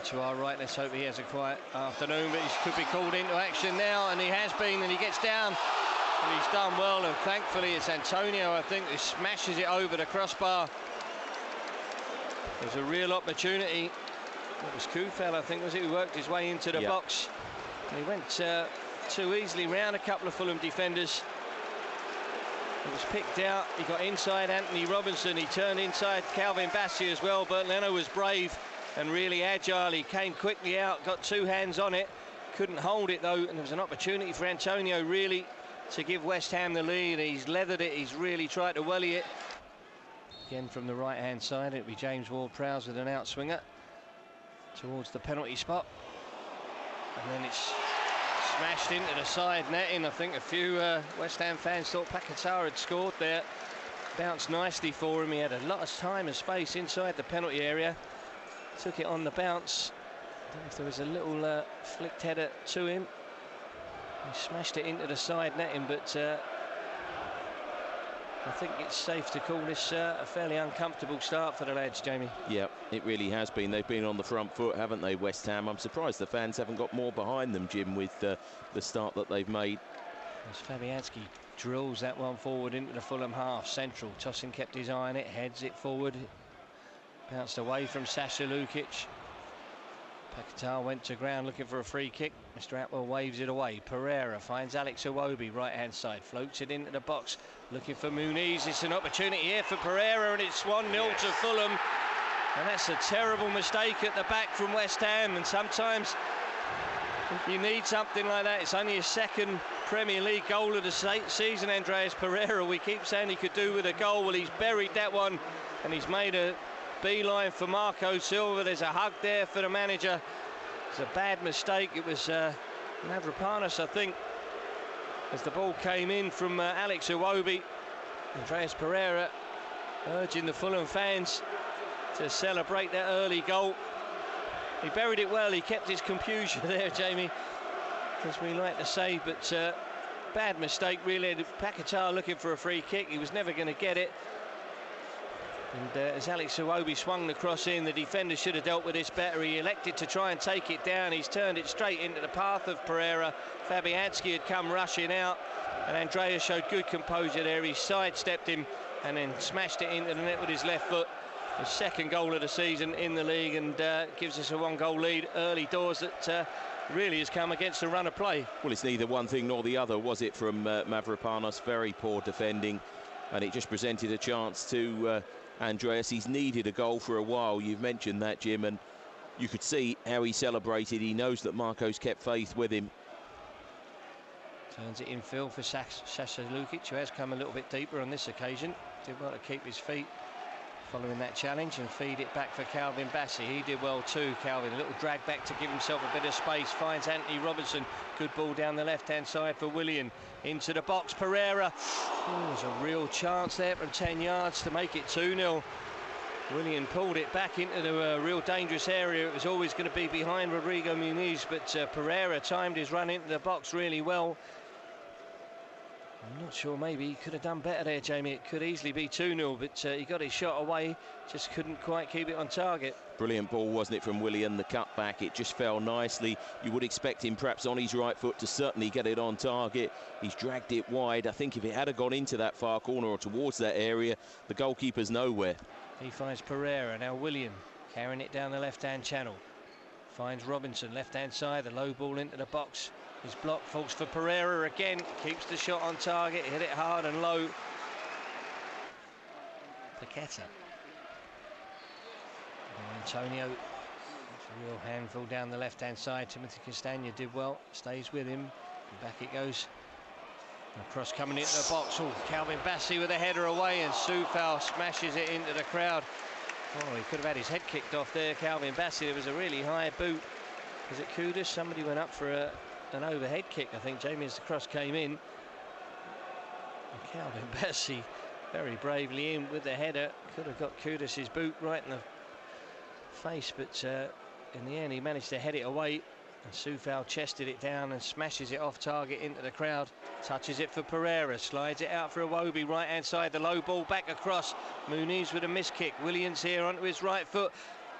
to our right. Let's hope he has a quiet afternoon, but he could be called into action now, and he has been, and he gets down, and he's done well, and thankfully it's Antonio, I think, who smashes it over the crossbar. There's a real opportunity. It was Kufel, I think, was it, who worked his way into the box. And he went too easily round a couple of Fulham defenders. It was picked out. He got inside Anthony Robinson. He turned inside Calvin Bassey as well. But Leno was brave and really agile. He came quickly out, got two hands on it. Couldn't hold it, though. And there was an opportunity for Antonio, really, to give West Ham the lead. He's leathered it. He's really tried to welly it. Again, from the right-hand side, it'll be James Ward-Prowse with an outswinger towards the penalty spot. And then it's smashed into the side netting. I think a few West Ham fans thought Paquetá had scored there. Bounced nicely for him. He had a lot of time and space inside the penalty area. Took it on the bounce. I don't know if there was a little flicked header to him. He smashed it into the side netting, but I think it's safe to call this a fairly uncomfortable start for the lads, Jamie. Yeah, it really has been. They've been on the front foot, haven't they, West Ham? I'm surprised the fans haven't got more behind them, Jim, with the start that they've made. As Fabianski drills that one forward into the Fulham half. Central, Tosin kept his eye on it, heads it forward. Bounced away from Sasha Lukic. Paquetá went to ground looking for a free kick. Mr. Atwell waves it away. Pereira finds Alex Iwobi, right-hand side, floats it into the box, looking for Muniz. It's an opportunity here for Pereira, and it's 1-0 to Fulham. And that's a terrible mistake at the back from West Ham. And sometimes you need something like that. It's only his second Premier League goal of the season, Andreas Pereira. We keep saying he could do with a goal. Well, he's buried that one, and he's made a beeline for Marco Silva. There's a hug there for the manager. It's a bad mistake. It was Mavropanos, I think, as the ball came in from Alex Iwobi. Andreas Pereira urging the Fulham fans to celebrate that early goal. He buried it well. He kept his composure there, Jamie, as we like to say, but bad mistake really. Paquetá looking for a free kick. He was never going to get it. And as Alex Iwobi swung the cross in, the defender should have dealt with this better. He elected to try and take it down. He's turned it straight into the path of Pereira. Fabianski had come rushing out, and Andreas showed good composure there. He sidestepped him and then smashed it into the net with his left foot. His second goal of the season in the league, and gives us a one-goal lead early doors that really has come against the run of play. Well, it's neither one thing nor the other, was it, from Mavropanos? Very poor defending, and it just presented a chance to Andreas. He's needed a goal for a while. You've mentioned that, Jim, and you could see how he celebrated. He knows that Marco's kept faith with him. Turns it infield for Sasha Lukic, who has come a little bit deeper on this occasion. Did well to keep his feet following that challenge and feed it back for Calvin Bassey. He did well too, Calvin. A little drag back to give himself a bit of space. Finds Anthony Robinson. Good ball down the left-hand side for Willian. Into the box, Pereira. There's a real chance there from 10 yards to make it 2-0. Willian pulled it back into the real dangerous area. It was always going to be behind Rodrigo Muniz, but Pereira timed his run into the box really well. I'm not sure, maybe he could have done better there, Jamie. It could easily be 2-0, but he got his shot away, just couldn't quite keep it on target. Brilliant ball, wasn't it, from Willian, the cut back. It just fell nicely. You would expect him perhaps on his right foot to certainly get it on target. He's dragged it wide. I think if it had gone into that far corner or towards that area, the goalkeeper's nowhere. He finds Pereira, now Willian carrying it down the left-hand channel. Finds Robinson, left-hand side, the low ball into the box. His block falls for Pereira again, keeps the shot on target, hit it hard and low. Paquetá. Antonio, it's a real handful down the left-hand side. Timothy Castagna did well, stays with him. And back it goes. And cross coming into the box. Oh, Calvin Bassey with a header away, and Soufal smashes it into the crowd. Oh, he could have had his head kicked off there, Calvin Bassey. There was a really high boot. Was it Kudus? Somebody went up for an overhead kick, I think, Jamie, as the cross came in. And Calvin Bassey very bravely in with the header. Could have got Kudus' boot right in the face, but in the end he managed to head it away, and Soufal chested it down and smashes it off target into the crowd. Touches it for Pereira, slides it out for Iwobi, right hand side, the low ball back across. Muniz with a miss kick. Williams here onto his right foot.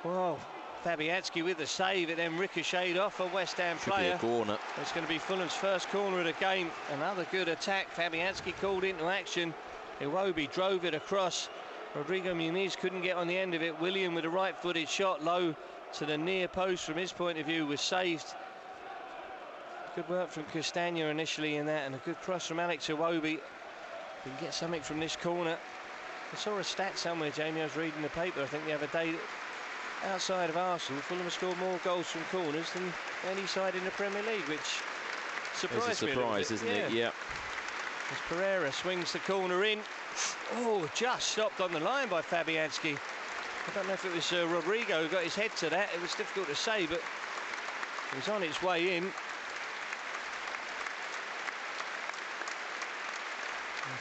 Whoa, Fabianski with the save, it then ricocheted off a West Ham player. Should be a corner. It's going to be Fulham's first corner of the game. Another good attack. Fabianski called into action. Iwobi drove it across. Rodrigo Muniz couldn't get on the end of it. Willian with a right-footed shot low to the near post from his point of view was saved. Good work from Castagna initially in that, and a good cross from Alex Iwobi. Can get something from this corner. I saw a stat somewhere, Jamie, I was reading the paper, I think the other day, that outside of Arsenal, Fulham have scored more goals from corners than any side in the Premier League, which surprised me a little bit. Isn't it? Yeah. As Pereira swings the corner in. Oh, just stopped on the line by Fabianski. I don't know if it was Rodrigo who got his head to that. It was difficult to say, but it was on its way in.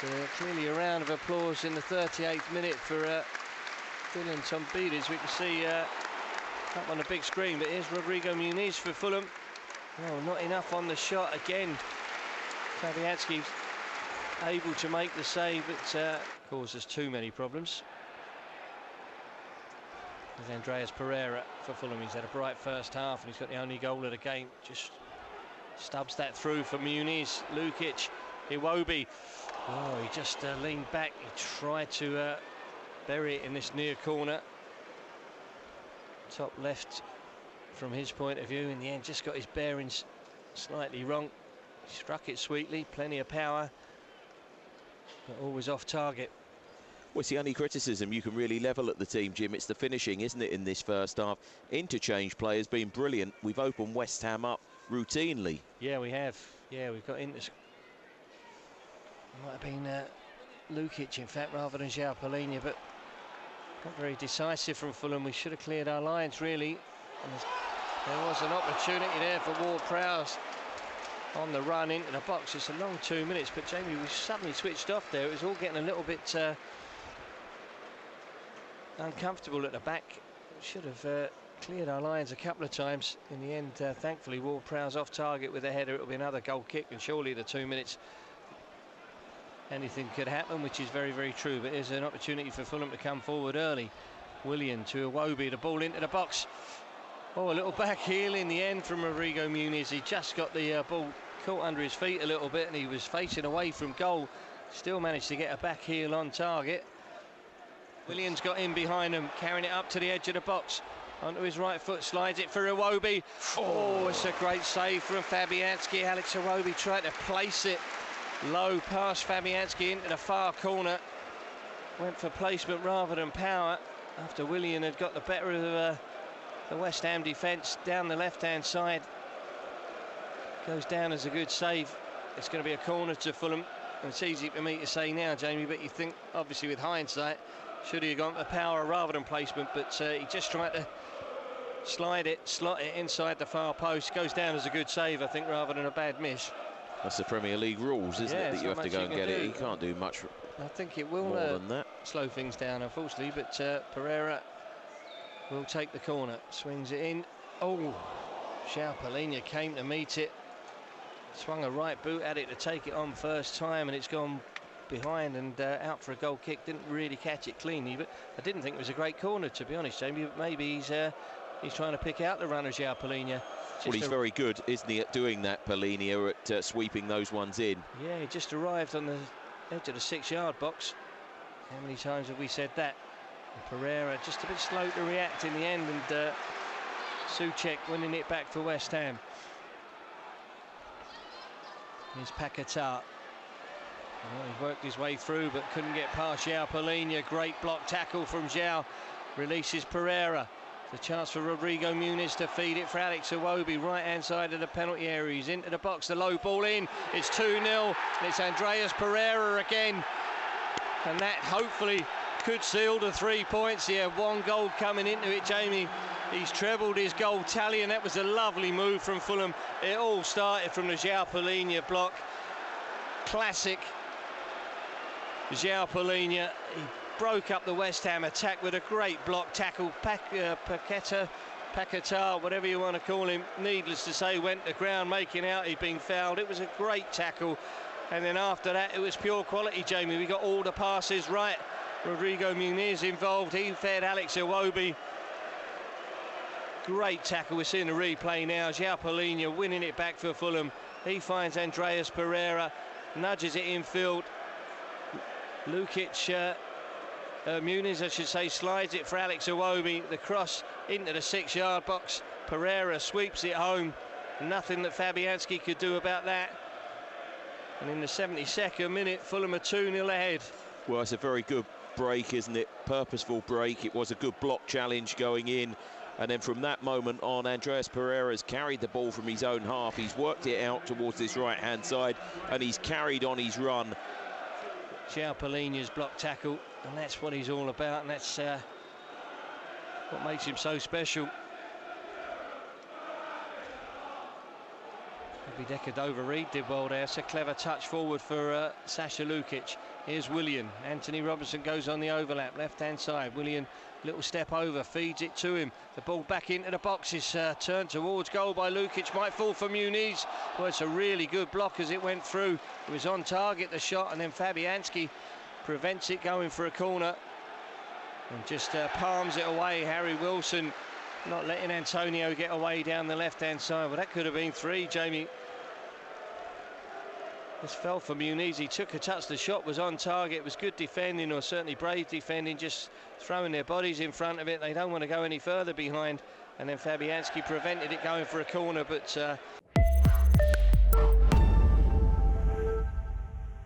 There's clearly a round of applause in the 38th minute for Dylan Tombides. We can see up on the big screen, but here's Rodrigo Muniz for Fulham. Oh, not enough on the shot again. Fabianski able to make the save, but causes too many problems. There's Andreas Pereira for Fulham. He's had a bright first half and he's got the only goal of the game. Just stubs that through for Muniz. Lukic, Iwobi. Oh, he just leaned back. He tried to bury it in this near corner. Top left from his point of view. In the end, just got his bearings slightly wrong. He struck it sweetly, plenty of power, but always off target. Well, it's the only criticism you can really level at the team, Jim. It's the finishing, isn't it, in this first half? Interchange play has been brilliant. We've opened West Ham up routinely. Yeah, we have. Yeah, we've got into... Might have been Lukic, in fact, rather than João Palhinha, but not very decisive from Fulham. We should have cleared our lines, really. And there was an opportunity there for Ward-Prowse on the run into the box. It's a long 2 minutes, but Jamie, we suddenly switched off there. It was all getting a little bit uncomfortable at the back. We should have cleared our lines a couple of times. In the end, thankfully, Ward-Prowse off target with a header. It'll be another goal kick, and surely the 2 minutes, anything could happen, which is very, very true. But here's an opportunity for Fulham to come forward early. Willian to Iwobi, the ball into the box. Oh, a little back heel in the end from Rodrigo Muniz. He just got the ball caught under his feet a little bit, and he was facing away from goal. Still managed to get a back heel on target. Willian's got in behind him, carrying it up to the edge of the box. Onto his right foot, slides it for Iwobi. Oh, it's a great save from Fabianski. Alex Iwobi tried to place it low past Fabianski into the far corner. Went for placement rather than power after Willian had got the better of the West Ham defence down the left-hand side. Goes down as a good save. It's going to be a corner to Fulham. And it's easy for me to say now, Jamie, but you think, obviously, with hindsight, should he have gone for power rather than placement? But he just tried to slot it inside the far post. Goes down as a good save, I think, rather than a bad miss. That's the Premier League rules, isn't it? That you have to go and get it. He can't do much. I think it will more than that. Slow things down, unfortunately. But Pereira will take the corner. Swings it in. Oh, João Palhinha came to meet it. Swung a right boot at it to take it on first time, and it's gone behind and out for a goal kick. Didn't really catch it cleanly, but I didn't think it was a great corner, to be honest, Jamie. But maybe he's trying to pick out the runner, João Palhinha. Well, he's very good, isn't he, at doing that, Palhinha, at sweeping those ones in. Yeah, he just arrived on the edge of the 6-yard box. How many times have we said that? And Pereira just a bit slow to react in the end, and Souček winning it back for West Ham. Here's Paquetá. Well, he worked his way through but couldn't get past João Palhinha. Great block tackle from João. Releases Pereira. The chance for Rodrigo Muniz to feed it for Alex Iwobi, right-hand side of the penalty area. He's into the box, the low ball in. It's 2-0, and it's Andreas Pereira again. And that hopefully could seal the 3 points. He had 1 goal coming into it, Jamie. He's trebled his goal tally, and that was a lovely move from Fulham. It all started from the João Palhinha block. Classic João Palhinha. He broke up the West Ham attack with a great block tackle. Paquetá, whatever you want to call him, needless to say, went to ground making out he'd been fouled. It was a great tackle, and then after that it was pure quality, Jamie. We got all the passes right. Rodrigo Muniz involved, he fed Alex Iwobi. Great tackle. We're seeing the replay now. João Palhinha winning it back for Fulham. He finds Andreas Pereira, nudges it infield. Lukic, Muniz, I should say, slides it for Alex Iwobi. The cross into the 6-yard box. Pereira sweeps it home. Nothing that Fabianski could do about that. And in the 72nd minute, Fulham are 2-0 ahead. Well, it's a very good break, isn't it? Purposeful break. It was a good block challenge going in. And then from that moment on, Andreas Pereira's carried the ball from his own half. He's worked it out towards this right-hand side, and he's carried on his run. João Palhinha's block tackle, and that's what he's all about, and that's what makes him so special. Maybe Decadova Reed did well there. It's a clever touch forward for Sasha Lukic. Here's Willian. Anthony Robinson goes on the overlap, left-hand side. Willian, little step over, feeds it to him. The ball back into the box is turned towards goal by Lukic. Might fall for Muniz. Well, it's a really good block as it went through. It was on target, the shot, and then Fabianski prevents it going for a corner and just palms it away. Harry Wilson not letting Antonio get away down the left-hand side. Well, that could have been 3, Jamie. This fell for Muniz. He took a touch. The shot was on target. It was good defending, or certainly brave defending, just throwing their bodies in front of it. They don't want to go any further behind. And then Fabianski prevented it going for a corner, but